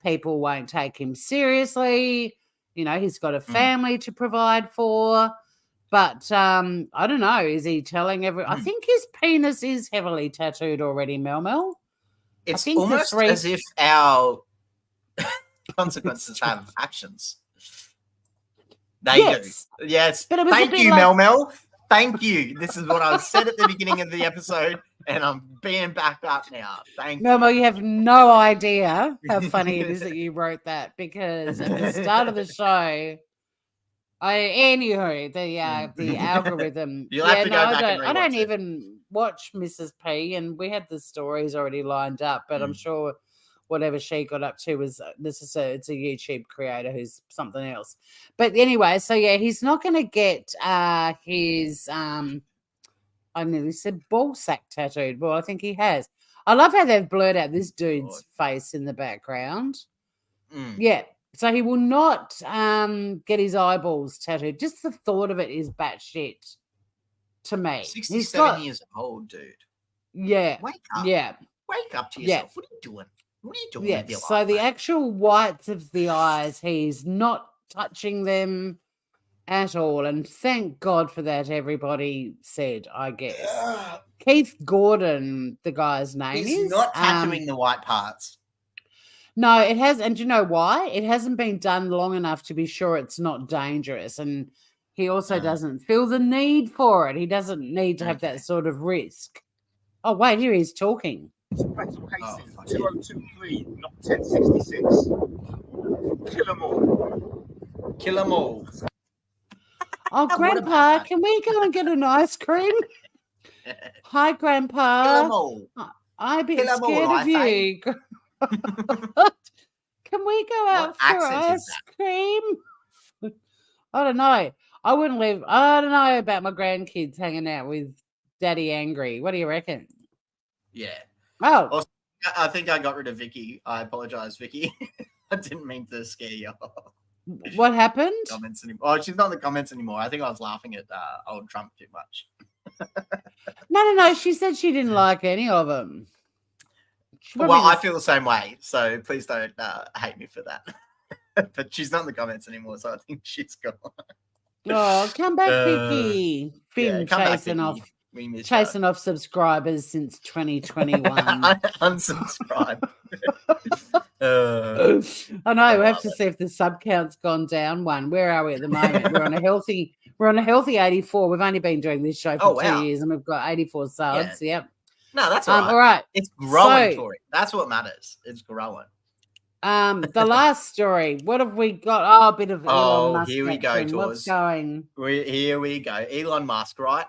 People won't take him seriously. You know, he's got a family to provide for. But I don't know. Is he telling I think his penis is heavily tattooed already, Mel. It's almost as if our consequences have actions. They do. Yes. But it was Thank you, Mel. Thank you. This is what I said at the beginning of the episode, and I'm being back up now. Thank you. Mel, you have no idea how funny it is that you wrote that, because at the start of the show, anywho, the algorithm. You'll have to go back and I don't rewatch it. even watch Mrs. P, and we had the stories already lined up, but I'm sure whatever she got up to was it's a YouTube creator who's something else. But anyway, so yeah, he's not going to get his I nearly said ball sack tattooed. Well, I think he has. I love how they've blurred out this dude's face in the background. Yeah. So he will not get his eyeballs tattooed. Just the thought of it is batshit to me. 67 years old, dude. Yeah. Wake up. Yeah. Wake up to yourself. What are you doing? What are you doing with your life? So the actual whites of the eyes, he's not touching them at all. And thank God for that, everybody said, I guess. Keith Gordon, the guy's name is. He's not tattooing the white parts. No, it has. And do you know why? It hasn't been done long enough to be sure it's not dangerous. And he also doesn't feel the need for it. He doesn't need to have that sort of risk. Oh, wait, here he's talking. Battle Hastings, 2023, not 1066. Kill 'em all. Kill 'em all. Oh, Grandpa, can we go and get an ice cream? Hi, Grandpa. Kill 'em all. I'm a bit Kill 'em all, scared I of you. Can we go out for ice cream? I don't know. I wouldn't live. I don't know about my grandkids hanging out with Daddy Angry. What do you reckon? Yeah. Oh. Also, I think I got rid of Vicky. I apologize, Vicky. I didn't mean to scare you. What happened? Comments anymore. Oh, she's not in the comments anymore. I think I was laughing at old Trump too much. No. She said she didn't like any of them. Well, I feel the same way. So please don't hate me for that. But she's not in the comments anymore, so I think she's gone. Oh, come back, Vicky. Been chasing off subscribers since 2021. Unsubscribe. I know. We have to see if the sub count's gone down one. Where are we at the moment? We're on a healthy 84. We've only been doing this show for 2 years, and we've got 84 subs. Yeah. Yep. No, that's all right. All right. It's growing, Tori. That's what matters. It's growing. The last story. What have we got? Oh, a bit of Elon Musk here we go, action. What's going? Here we go. Elon Musk, right?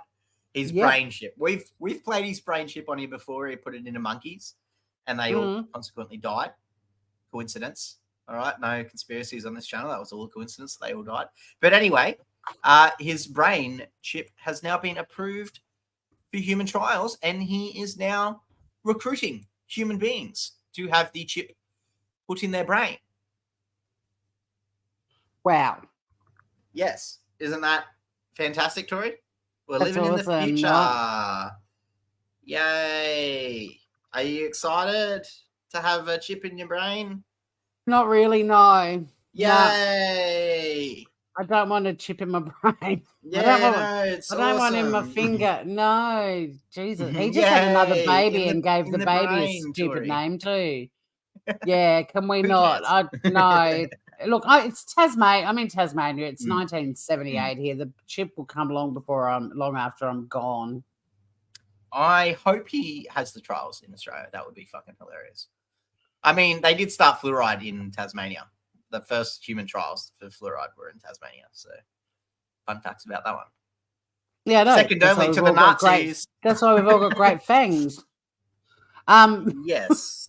His brain chip. We've played his brain chip on here before. He put it into monkeys, and they all consequently died. Coincidence. All right, no conspiracies on this channel. That was all a coincidence. They all died. But anyway, his brain chip has now been approved for human trials, and he is now recruiting human beings to have the chip put in their brain. Wow. Yes. Isn't that fantastic, Tori? We're That's living in the awesome. future. Yay. Are you excited to have a chip in your brain? Not really, no. Yay. I don't want a chip in my brain. Yeah, I don't want in my awesome. finger. No, Jesus. He just had another baby and gave the baby brain, a stupid Tori. name too. Yeah, can we Who not? cares? No. Look, it's Tasmania. I'm in Tasmania. It's 1978 here. The chip will come long after I'm gone. I hope he has the trials in Australia. That would be fucking hilarious. I mean, they did start fluoride in Tasmania. The first human trials for fluoride were in Tasmania. So, fun facts about that one. Yeah, no. Second only to the Nazis. That's why we've all got great fangs. Yes.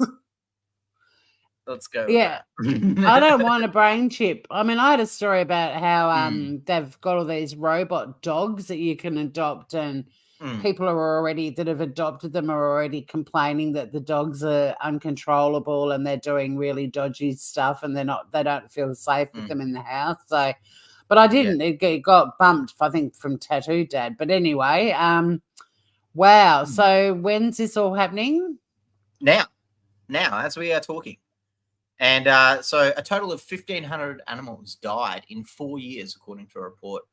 Let's go. Yeah. I don't want a brain chip. I mean, I had a story about how they've got all these robot dogs that you can adopt, and people that have adopted them are already complaining that the dogs are uncontrollable and they're doing really dodgy stuff and they don't feel safe with them in the house. So, but I didn't. It got bumped, I think, from Tattoo Dad. But anyway, wow. So when's this all happening? Now, as we are talking. And so a total of 1,500 animals died in 4 years, according to a report,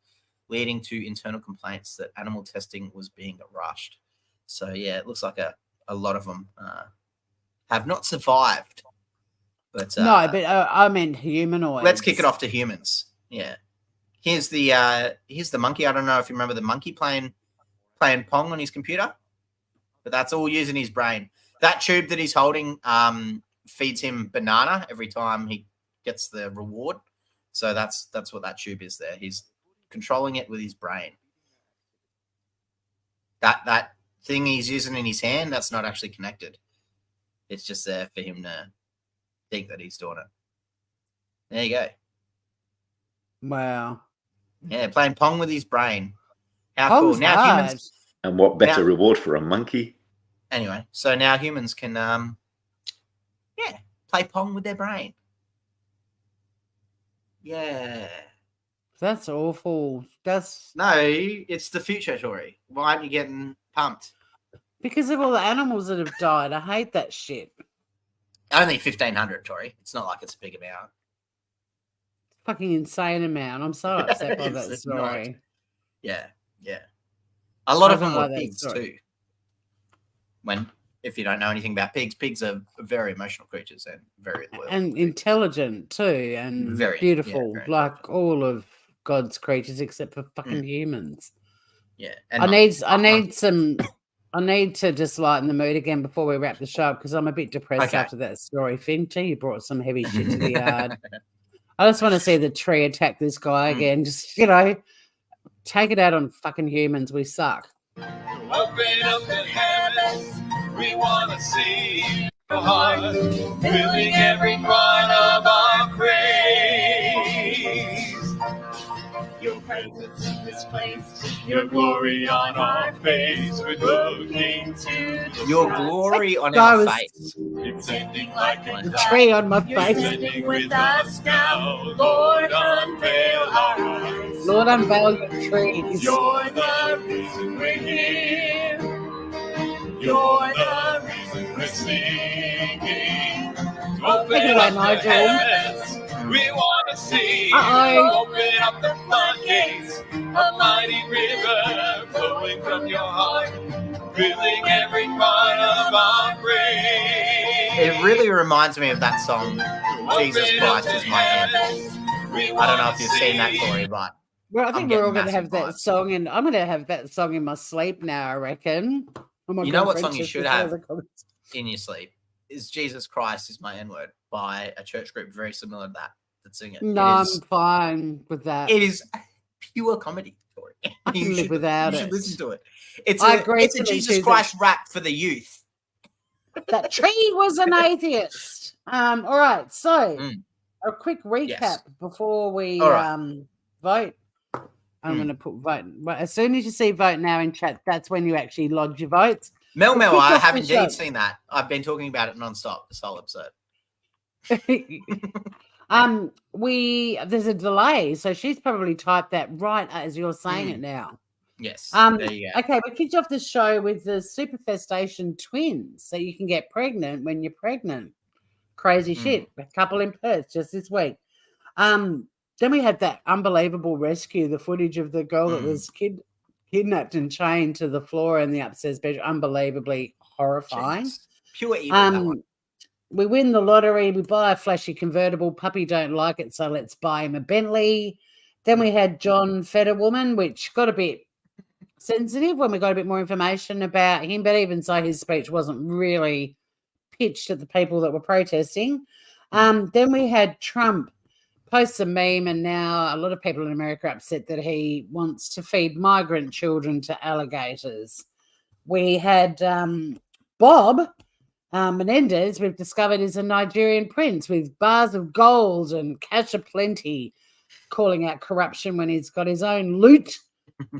leading to internal complaints that animal testing was being rushed. So, yeah, it looks like a lot of them have not survived. But no, but I meant humanoids. Let's kick it off to humans. Yeah. Here's the monkey. I don't know if you remember the monkey playing Pong on his computer, but that's all using his brain. That tube that he's holding feeds him banana every time he gets the reward. So that's what that tube is there. He's controlling it with his brain. That thing he's using in his hand, that's not actually connected. It's just there for him to think that he's doing it. There you go. Wow. Yeah, playing Pong with his brain. How cool. Now humans. And what better reward for a monkey? Anyway, so now humans can play Pong with their brain. Yeah. That's awful. No, it's the future, Tori. Why aren't you getting pumped? Because of all the animals that have died. I hate that shit. Only 1,500, Tori. It's not like it's a big amount. Fucking insane amount. I'm so upset by that story. Not. Yeah. A lot of them were pigs too. If you don't know anything about pigs are very emotional creatures and very loyal. And intelligent too, and very beautiful, like all of God's creatures except for fucking humans. Yeah. I need to just lighten the mood again before we wrap the show up because I'm a bit depressed after that story. Finty, you brought some heavy shit to the yard. I just want to see the tree attack this guy again. Just, take it out on fucking humans. We suck. Open up the heavens, we want to see your heart, filling every part of our praise. Your presence in this place, your glory on our face, we're looking to your glory on our face. Descending like a tree on my face. Descending with us now, Lord, unveil our eyes. Lord, unveil your trees. You're the reason we're here. You're the reason we're singing. Open up the heavens, we want to see. Open up the floodgates, a mighty river flowing from your heart, filling every part of our praise. It really reminds me of that song, Jesus Christ is my end. I don't know if you've seen that, Tori, but well, I think we're all going to have that song, and I'm going to have that song in my sleep now, I reckon. You know what song you should have in your sleep? Is Jesus Christ is my N-word by a church group very similar to that sing it. No, I'm fine with that. It is pure comedy, Tori. I can live without it. You should listen to it. It's a Jesus Christ rap for the youth. That tree was an atheist. All right, so a quick recap before we vote. I'm going to put vote. But as soon as you see vote now in chat, that's when you actually lodge your votes. Mel, I have indeed seen that. I've been talking about it nonstop this whole episode. There's a delay, so she's probably typed that right as you're saying it now. Yes. There you go. Okay, we kicked off the show with the Superfestation twins, so you can get pregnant when you're pregnant. Crazy shit. A couple in Perth just this week. Then we had that unbelievable rescue, the footage of the girl that was kidnapped and chained to the floor in the upstairs bedroom. Unbelievably horrifying. Jeez. Pure evil. We win the lottery. We buy a flashy convertible. Puppy don't like it, so let's buy him a Bentley. Then we had John Fetterwoman, which got a bit sensitive when we got a bit more information about him, but even so, his speech wasn't really pitched at the people that were protesting. Then we had Trump posts a meme, and now a lot of people in America are upset that he wants to feed migrant children to alligators. We had Bob Menendez, we've discovered, is a Nigerian prince with bars of gold and cash aplenty, calling out corruption when he's got his own loot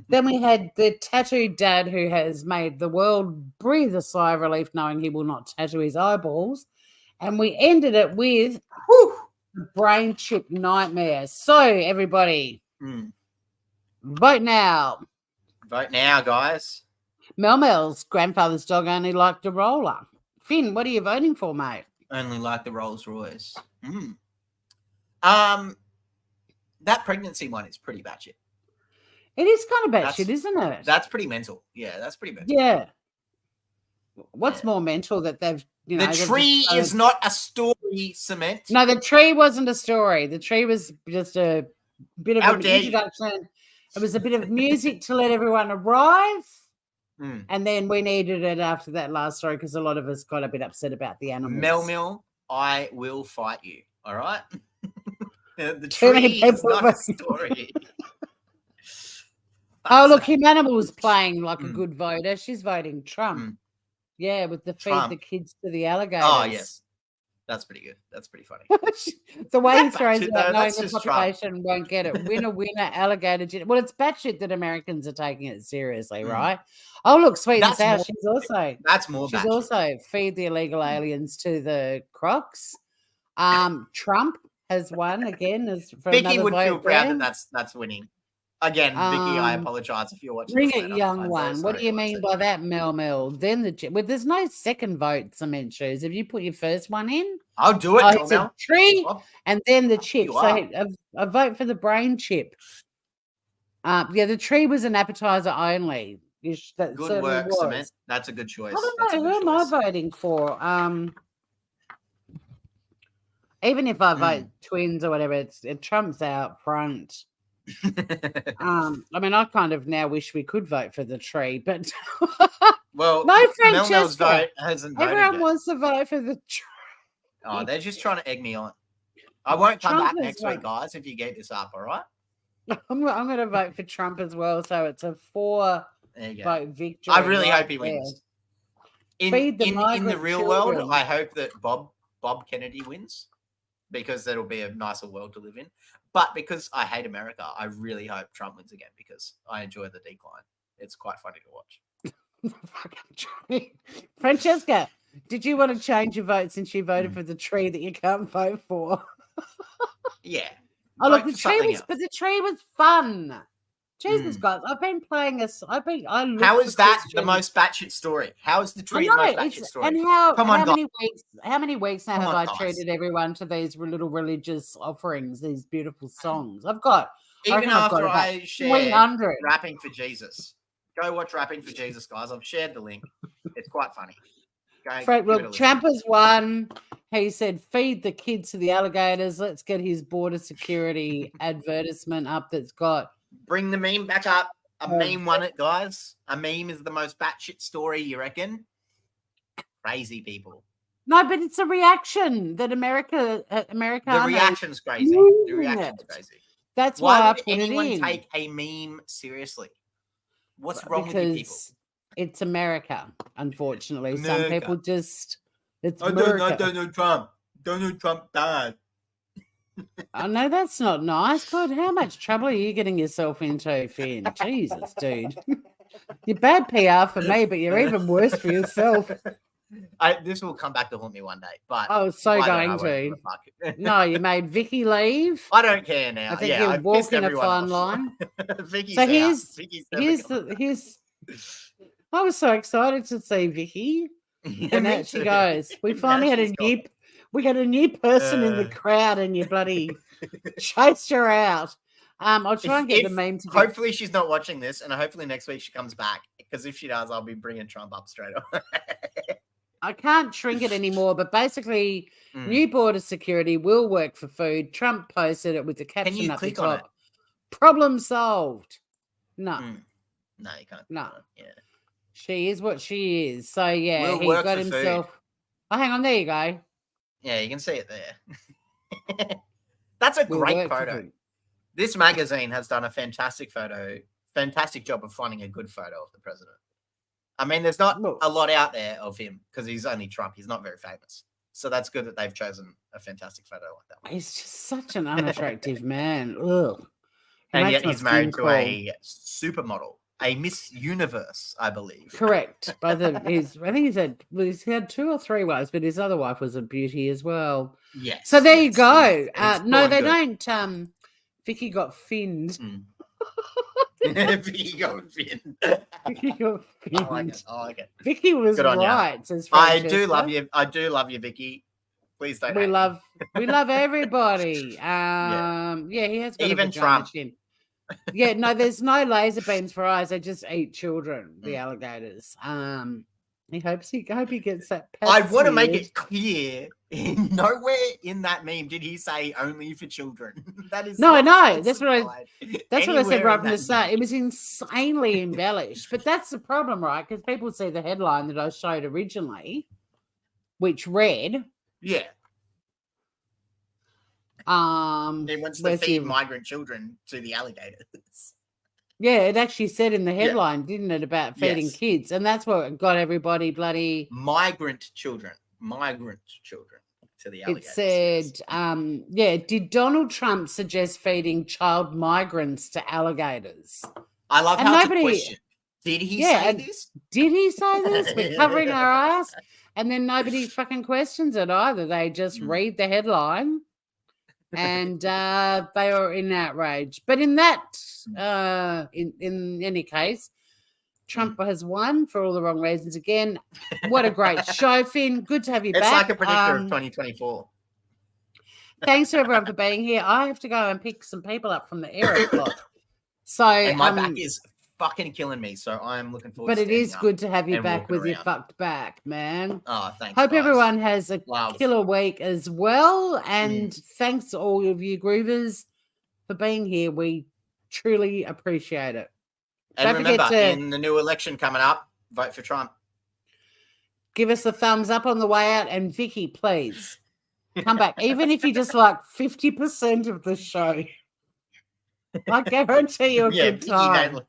Then we had the tattooed dad who has made the world breathe a sigh of relief knowing he will not tattoo his eyeballs. And we ended it with the brain chip nightmare. So, everybody, vote now. Vote now, guys. Mel's grandfather's dog only liked a roller. Finn, what are you voting for, mate? Only like the Rolls Royce. That pregnancy one is pretty batshit. It is kind of batshit, isn't it? That's pretty mental. Yeah, that's pretty mental. Yeah. What's more mental that they've, the tree is not a story, Cement. No, the tree wasn't a story. The tree was just a bit of an introduction. It was a bit of music to let everyone arrive. And then we needed it after that last story because a lot of us got a bit upset about the animals. Mel, I will fight you. All right? The tree is not a story. Oh, look, Humanimal was playing like a good voter. She's voting Trump. Yeah, with the feed the kids to the alligators. Oh, yes. That's pretty good. That's pretty funny. The way he throws it out, knowing the population won't get it. Winner, alligator. Well, it's batshit that Americans are taking it seriously, right? Oh, look, Sweet and Sour. She's also batshit. Also feed the illegal aliens to the crocs. Trump has won again. Vicky would feel proud that that's winning. Again, Vicky, I apologize if you're watching. Bring it, young one. What do you mean by that, Mel? Then there's no second vote, Cement Shoes. Have you put your first one in? I'll do it. It's a tree, and then the chip. So a vote for the brain chip. Yeah, the tree was an appetizer only. Good work, Cement. That's a good choice. I don't know who am I voting for. Even if I vote Twins or whatever, it Trump's out front. I mean, I kind of now wish we could vote for the tree, but well, no, Mel's vote hasn't voted everyone yet. wants to vote for the tree. Oh, they're just trying to egg me on. I won't come back next week, guys, if you get this up, all right? I'm going to vote for Trump as well, so it's a 4-vote victory. I really hope he wins. In the real world, I hope that Bob Kennedy wins, because that'll be a nicer world to live in. But because I hate America, I really hope Trump wins again because I enjoy the decline. It's quite funny to watch. Francesca, did you want to change your vote since you voted for the tree that you can't vote for? Yeah. Oh, look, the tree was fun. Jesus, guys, I've been playing this. How is that the most batshit story? How is the tree the most batshit story? And how many weeks now have I treated everyone to these little religious offerings, these beautiful songs? Even after I shared Rapping for Jesus. Go watch Rapping for Jesus, guys. I've shared the link. It's quite funny. Look, Trump has won. He said, feed the kids to the alligators. Let's get his border security advertisement up that's got. Bring the meme back up. A meme won it, guys. A meme is the most batshit story, you reckon? Crazy people. No, but it's a reaction that America. The reaction's crazy. The reaction's crazy. That's why I put it in. Why would anyone take a meme seriously? What's wrong with you people? It's America, unfortunately. Some people just. It's I don't know Donald Trump. Donald Trump died. I know that's not nice. God, how much trouble are you getting yourself into, Finn? Jesus, dude. You're bad PR for me, but you're even worse for yourself. This will come back to haunt me one day. But going to. No, you made Vicky leave. I don't care now. I think you're walking a fine line. Vicky's so here's I was so excited to see Vicky. And out she goes. We finally had a new person in the crowd, and you bloody chased her out. I'll try and get the meme to hopefully she's not watching this, and hopefully next week she comes back, because if she does, I'll be bringing Trump up straight away. I can't shrink it anymore, but basically, new border security will work for food. Trump posted it with the caption up the top. Problem solved. No. No, you can't. No. Yeah. She is what she is. So, yeah, he work got for himself. food. Oh, hang on. There you go. Yeah, you can see it there. That's a great photo. This magazine has done a fantastic job of finding a good photo of the president. I mean, there's not a lot out there of him because he's only Trump. He's not very famous. So that's good that they've chosen a fantastic photo like that one. He's just such an unattractive man. Ugh. And makes yet my he's married skin to a supermodel, a Miss Universe, I believe. Correct. I think he's had 2 or 3 wives, but his other wife was a beauty as well. Yes. So there you go. He's No, they doing don't. Vicky got finned. Vicky got finned. Vicky got finned. I like it. Vicky was Good on ya. right. Says I do Francesca. love you. I do love you, Vicky. Please don't. We hate love everybody. Yeah. Yeah, he has got Even a vagina Trump. chin. Yeah, no, there's no laser beams for eyes. They just eat children, the Mm. alligators. I hope he gets that. I want to make smeared. it clear. Nowhere in that meme did he say only for children. That is No, I not know. That's what I said anywhere right in from the that start. meme. It was insanely embellished, but that's the problem, right? Because people see the headline that I showed originally, which read, Yeah. He wants to where's feed the- migrant children to the alligators. yeah, it actually said in the headline, didn't it, about feeding Yes. kids, and that's what got everybody bloody. Migrant children to the It alligators. said, yeah, did Donald Trump suggest feeding child migrants to alligators? I love And how nobody- it's a question. Did he Yeah, say and this? Did he say this? We're covering our ass, and then nobody fucking questions it either. They just read the headline, and they are in outrage. But in that, in any case, Trump has won for all the wrong reasons again. What a great show, Finn. Good to have you It's back. like a predictor of 2024. Thanks to everyone for being here. I have to go and pick some people up from the airport. So, And my back is fucking killing me, so I'm looking forward but to it is standing up good to have you and back walking with your around. fucked back, man. Oh, thanks. Hope guys. everyone has a Love. killer week as well. And thanks to all of you groovers for being here. We truly appreciate it. And Don't remember, forget to in the new election coming up, vote for Trump. give us a thumbs up on the way out. And Vicky, please come back. Even if you just like 50% of the show. I guarantee you a Yeah, good Vicky, time.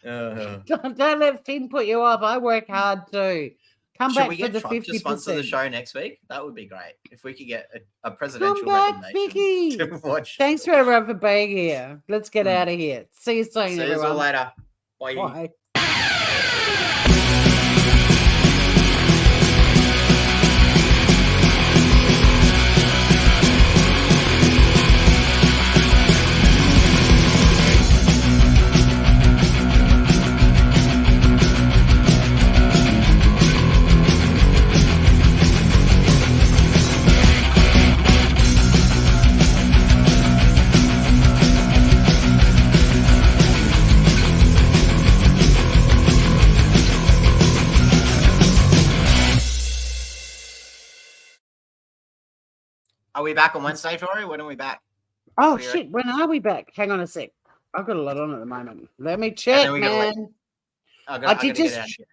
Don't let Finn put you off. I work hard too. Come Should back we for get the Trump to sponsor the 50%. show next week? That would be great. If we could get a presidential Come back, recommendation Vicky. to watch. Thanks for everyone for being here. Let's get out of here. See you soon, See you everyone. all later. Bye. Bye. Are we back on Wednesday, Tori? When are we back? Oh, What do you shit. When are we back? Hang on a sec. I've got a lot on at the moment. Let me And check, then we gotta let- man. I I gotta did get out of just, here.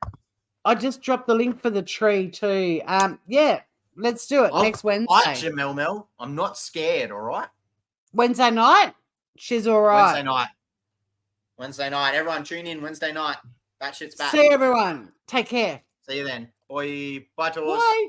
I just dropped the link for the tree too. Yeah, let's do it next All right, Wednesday. Jamel Mel. I'm not scared, all right? Wednesday night? She's all right. Wednesday night. Wednesday night. Everyone tune in Wednesday night. That shit's back. See everyone. Take care. See you then. Bye. Bye, Tours. Bye.